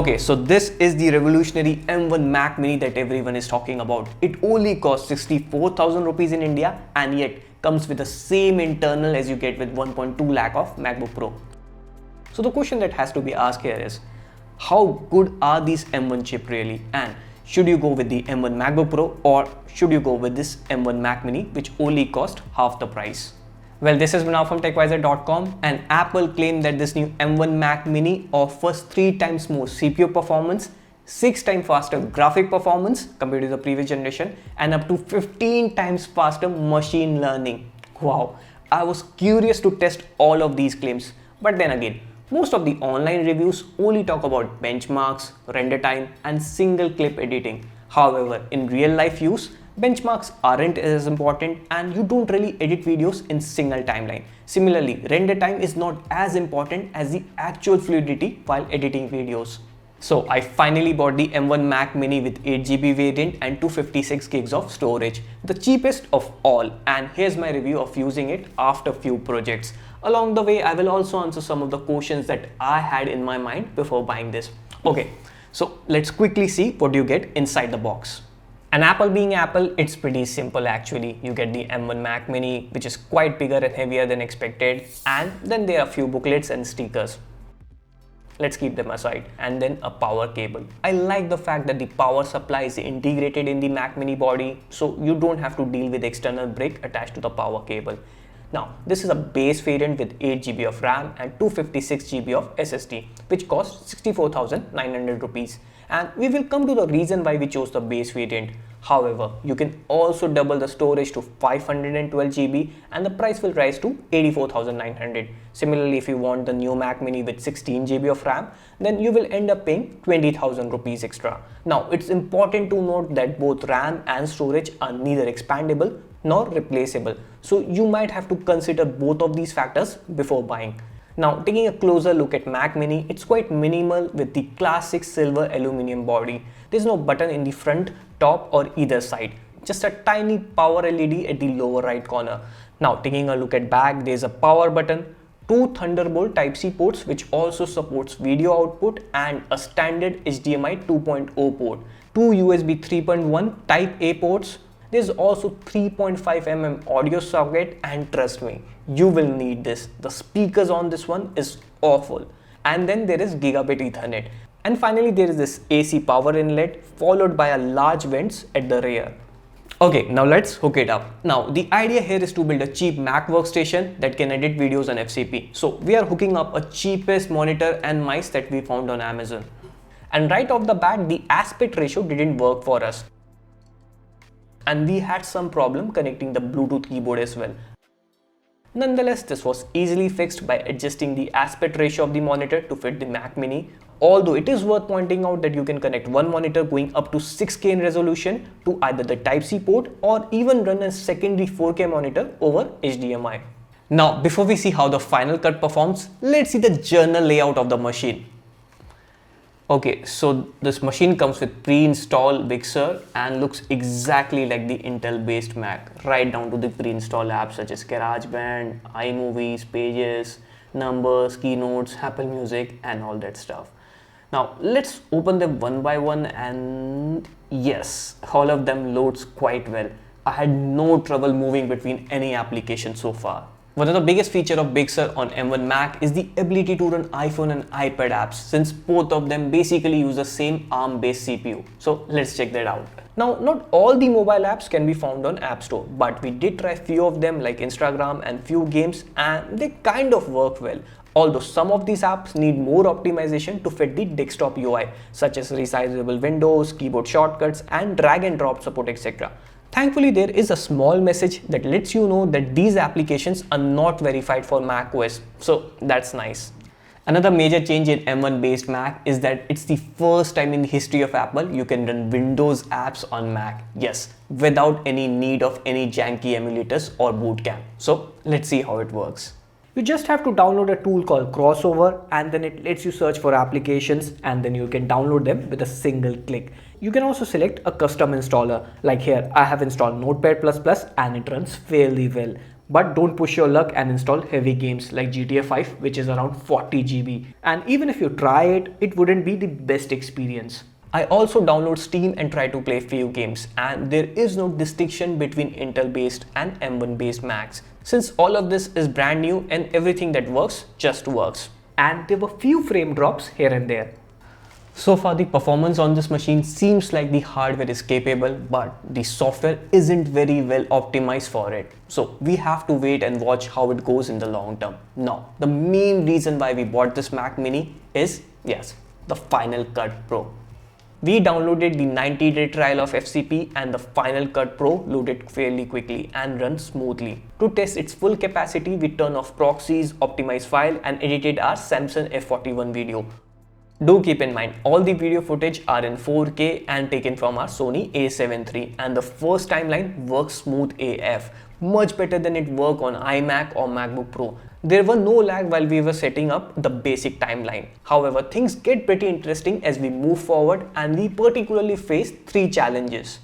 Okay, so this is the revolutionary M1 Mac Mini that everyone is talking about. It only costs 64,000 rupees in India and yet comes with the same internal as you get with 1.2 lakh of MacBook Pro. So the question that has to be asked here is, how good are these M1 chip really, and should you go with the M1 MacBook Pro or should you go with this M1 Mac Mini which only cost half the price? Well, this is Manav from TechVisor.com, and Apple claimed that this new M1 Mac Mini offers 3 times more CPU performance, 6 times faster graphic performance compared to the previous generation, and up to 15 times faster machine learning. Wow, I was curious to test all of these claims, but then again, most of the online reviews only talk about benchmarks, render time, and single clip editing. However, in real life use, benchmarks aren't as important and you don't really edit videos in single timeline. Similarly, render time is not as important as the actual fluidity while editing videos. So I finally bought the M1 Mac Mini with 8GB variant and 256 gigs of storage, the cheapest of all, and here's my review of using it after few projects. Along the way, I will also answer some of the questions that I had in my mind before buying this. Okay, so let's quickly see what you get inside the box. And Apple being Apple, it's pretty simple actually. You get the M1 Mac Mini, which is quite bigger and heavier than expected, and then there are a few booklets and stickers. Let's keep them aside. And then a power cable. I like the fact that the power supply is integrated in the Mac Mini body, so you don't have to deal with external brick attached to the power cable. Now, this is a base variant with 8GB of RAM and 256GB of SSD, which costs 64,900 rupees. And we will come to the reason why we chose the base variant. However, you can also double the storage to 512GB and the price will rise to 84,900. Similarly, if you want the new Mac Mini with 16GB of RAM, then you will end up paying 20,000 rupees extra. Now, it's important to note that both RAM and storage are neither expandable nor replaceable. So you might have to consider both of these factors before buying. Now, taking a closer look at Mac Mini, it's quite minimal with the classic silver aluminum body. There's no button in the front, top or either side. Just a tiny power LED at the lower right corner. Now, taking a look at back, there's a power button, 2 Thunderbolt Type-C ports which also supports video output, and a standard HDMI 2.0 port, 2 USB 3.1 Type-A ports. There's also 3.5mm audio socket, and trust me, you will need this. The speakers on this one is awful. And then there is Gigabit Ethernet. And finally there is this AC power inlet followed by a large vents at the rear. Okay, now let's hook it up. Now the idea here is to build a cheap Mac workstation that can edit videos on FCP. So we are hooking up a cheapest monitor and mice that we found on Amazon. And right off the bat, the aspect ratio didn't work for us. And we had some problem connecting the Bluetooth keyboard as well. Nonetheless, this was easily fixed by adjusting the aspect ratio of the monitor to fit the Mac Mini. Although it is worth pointing out that you can connect one monitor going up to 6K in resolution to either the Type-C port or even run a secondary 4K monitor over HDMI. Now, before we see how the Final Cut performs, let's see the journal layout of the machine. Okay, so this machine comes with pre-installed Big Sur and looks exactly like the Intel-based Mac, right down to the pre-installed apps such as GarageBand, iMovies, Pages, Numbers, Keynotes, Apple Music, and all that stuff. Now, let's open them one by one, and yes, all of them loads quite well. I had no trouble moving between any application so far. One of the biggest features of Big Sur on M1 Mac is the ability to run iPhone and iPad apps, since both of them basically use the same ARM-based CPU. So let's check that out. Now, not all the mobile apps can be found on App Store, but we did try few of them like Instagram and few games, and they kind of work well. Although some of these apps need more optimization to fit the desktop UI, such as resizable windows, keyboard shortcuts, and drag and drop support, etc. Thankfully, there is a small message that lets you know that these applications are not verified for macOS, so that's nice. Another major change in M1 based Mac is that it's the first time in the history of Apple you can run Windows apps on Mac. Yes, without any need of any janky emulators or boot camp. So let's see how it works. You just have to download a tool called Crossover, and then it lets you search for applications, and then you can download them with a single click. You can also select a custom installer. Like here, I have installed Notepad++ and it runs fairly well. But don't push your luck and install heavy games like GTA 5, which is around 40 GB. And even if you try it, it wouldn't be the best experience. I also download Steam and try to play few games, and there is no distinction between Intel based and M1 based Macs, since all of this is brand new and everything that works just works. And there were few frame drops here and there. So far the performance on this machine seems like the hardware is capable, but the software isn't very well optimized for it. So we have to wait and watch how it goes in the long term. Now, the main reason why we bought this Mac Mini is, yes, the Final Cut Pro. We downloaded the 90-day trial of FCP and the Final Cut Pro loaded fairly quickly and runs smoothly. To test its full capacity, we turned off proxies, optimized file and edited our Samsung F41 video. Do keep in mind, all the video footage are in 4K and taken from our Sony a7 III, and the first timeline works smooth AF, much better than it worked on iMac or MacBook Pro. There were no lag while we were setting up the basic timeline. However, things get pretty interesting as we move forward, and we particularly faced 3 challenges.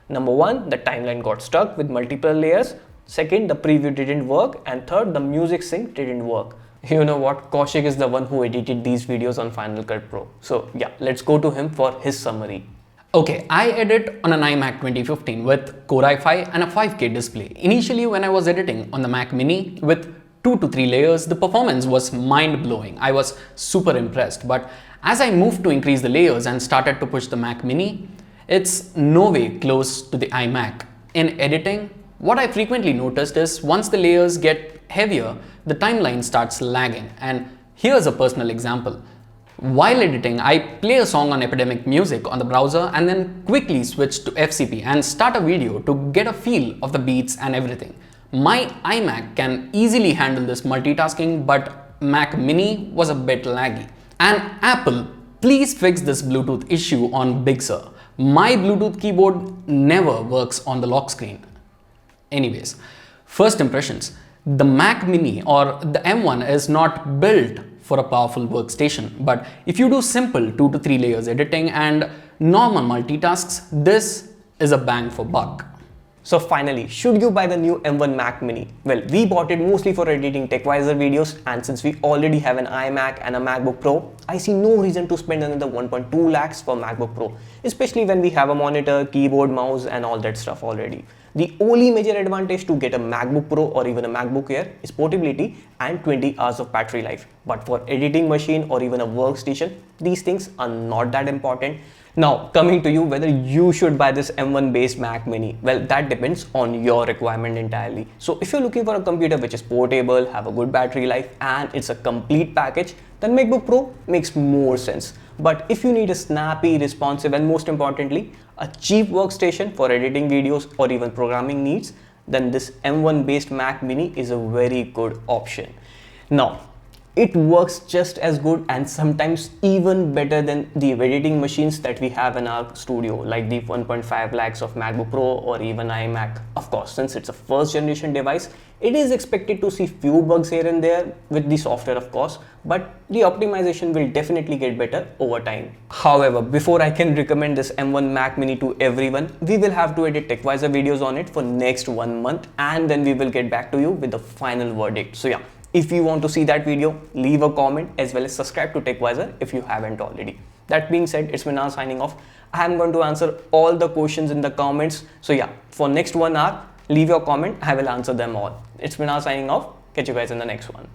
Number 1, the timeline got stuck with multiple layers. Second, the preview didn't work. And third, the music sync didn't work. You know what, Kaushik is the one who edited these videos on Final Cut Pro. So yeah, let's go to him for his summary. Okay, I edit on an iMac 2015 with Core i5 and a 5K display. Initially, when I was editing on the Mac Mini with 2 to 3 layers, the performance was mind-blowing. I was super impressed. But as I moved to increase the layers and started to push the Mac Mini, it's no way close to the iMac. In editing, what I frequently noticed is once the layers get heavier, the timeline starts lagging. And here's a personal example. While editing, I play a song on Epidemic Music on the browser and then quickly switch to FCP and start a video to get a feel of the beats and everything. My iMac can easily handle this multitasking, but Mac Mini was a bit laggy. And Apple, please fix this Bluetooth issue on Big Sur. My Bluetooth keyboard never works on the lock screen. Anyways, first impressions. The Mac Mini or the M1 is not built for a powerful workstation, but if you do simple 2 to 3 layers editing and normal multitasks, this is a bang for buck. So finally, should you buy the new M1 Mac Mini? Well, we bought it mostly for editing TechVisor videos, and since we already have an iMac and a MacBook Pro, I see no reason to spend another 1.2 lakhs for MacBook Pro, especially when we have a monitor, keyboard, mouse and all that stuff already. The only major advantage to get a MacBook Pro or even a MacBook Air is portability and 20 hours of battery life. But for editing machine or even a workstation, these things are not that important. Now, coming to you whether you should buy this M1 based Mac Mini, well, that depends on your requirement entirely. So if you're looking for a computer which is portable, have a good battery life and it's a complete package, then MacBook Pro makes more sense. But if you need a snappy, responsive and most importantly, a cheap workstation for editing videos or even programming needs, then this M1 based Mac Mini is a very good option. Now, it works just as good and sometimes even better than the editing machines that we have in our studio, like the 1.5 lakhs of MacBook Pro or even iMac. Of course, since it's a first generation device, it is expected to see few bugs here and there with the software, of course, but the optimization will definitely get better over time. However, before I can recommend this M1 Mac Mini to everyone, we will have to edit TechVisor videos on it for next 1 month, and then we will get back to you with the final verdict. So yeah, if you want to see that video, leave a comment as well as subscribe to TechVisor if you haven't already. That being said, it's Minal signing off. I am going to answer all the questions in the comments. So yeah, for next 1 hour, leave your comment. I will answer them all. It's Minal signing off. Catch you guys in the next one.